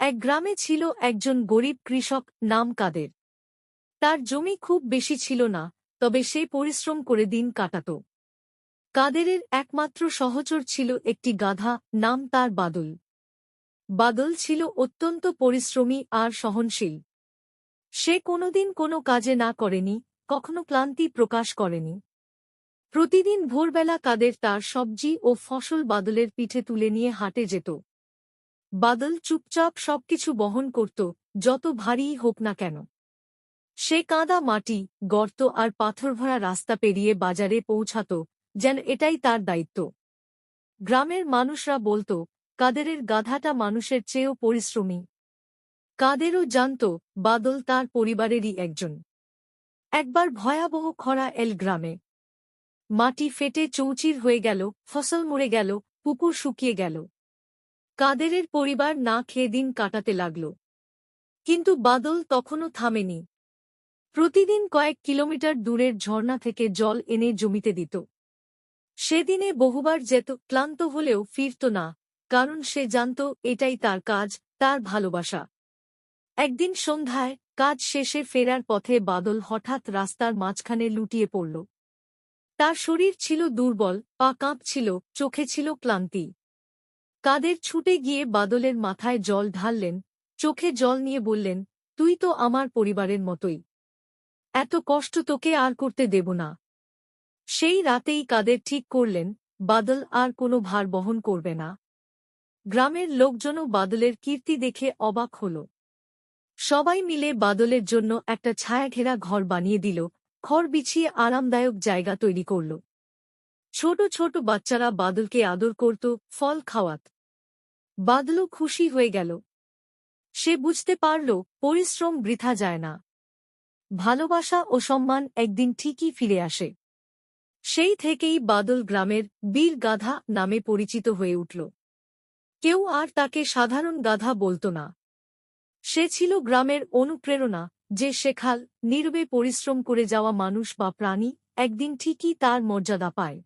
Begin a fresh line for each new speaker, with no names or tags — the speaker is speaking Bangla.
এক গ্রামে ছিল একজন গরিব কৃষক নাম কাদের। তার জমি খুব বেশি ছিল না, তবে সে পরিশ্রম করে দিন কাটাত। কাদেরের একমাত্র সহচর ছিল একটি গাধা, নাম তার বাদল। বাদল ছিল অত্যন্ত পরিশ্রমী আর সহনশীল। সে কোনোদিন কোনো কাজে না করেনি, কখনো ক্লান্তি প্রকাশ করেনি। প্রতিদিন ভোরবেলা কাদের তার সবজি ও ফসল বাদলের পিঠে তুলে নিয়ে হাটে যেত। বাদল চুপচাপ সবকিছু বহন করত, যত ভারীই হোক না কেন। সে কাদা, মাটি, গর্ত আর পাথরভরা রাস্তা পেরিয়ে বাজারে পৌঁছাত, যেন এটাই তার দায়িত্ব। গ্রামের মানুষরা বলত, কাদেরের গাধাটা মানুষের চেয়েও পরিশ্রমী। কাদেরও জানত, বাদল তার পরিবারেরই একজন। একবার ভয়াবহ খরা এল গ্রামে। মাটি ফেটে চৌচির হয়ে গেল, ফসল মরে গেল, পুকুর শুকিয়ে গেল। কাদেরের পরিবার না খেয়ে দিন কাটাতে লাগল। কিন্তু বাদল তখনও থামেনি। প্রতিদিন কয়েক কিলোমিটার দূরের ঝর্ণা থেকে জল এনে জমিতে দিত। সেদিনে বহুবার যেত, ক্লান্ত হলেও ফিরত না, কারণ সে জানত এটাই তার কাজ, তার ভালোবাসা। একদিন সন্ধ্যায় কাজ শেষে ফেরার পথে বাদল হঠাৎ রাস্তার মাঝখানে লুটিয়ে পড়ল। তার শরীর ছিল দুর্বল, পা কাঁপছিল, চোখে ছিল ক্লান্তি। কাদের ছুটে গিয়ে বাদলের মাথায় জল ঢাললেন, চোখে জল নিয়ে বললেন, তুই তো আমার পরিবারের মতোই। এত কষ্ট তোকে আর করতে দেব না। সেই রাতেই কাদের ঠিক করলেন, বাদল আর কোনো ভার বহন করবে না। গ্রামের লোকজনও বাদলের কীর্তি দেখে অবাক হল। সবাই মিলে বাদলের জন্য একটা ছায়াঘেরা ঘর বানিয়ে দিল, খড় বিছিয়ে আরামদায়ক জায়গা তৈরি করল। ছোট ছোট বাচ্চারা বাদলকে আদর করত, ফল খাওয়াত। বাদলও খুশি হয়ে গেল। সে বুঝতে পারল, পরিশ্রম বৃথা যায় না। ভালোবাসা ও সম্মান একদিন ঠিকই ফিরে আসে। সেই থেকেই বাদল গ্রামের বীর গাধা নামে পরিচিত হয়ে উঠল। কেউ আর তাকে সাধারণ গাধা বলত না। সে ছিল গ্রামের অনুপ্রেরণা, যে শেখাল, নীরবে পরিশ্রম করে যাওয়া মানুষ বা প্রাণী একদিন ঠিকই তার মর্যাদা পায়।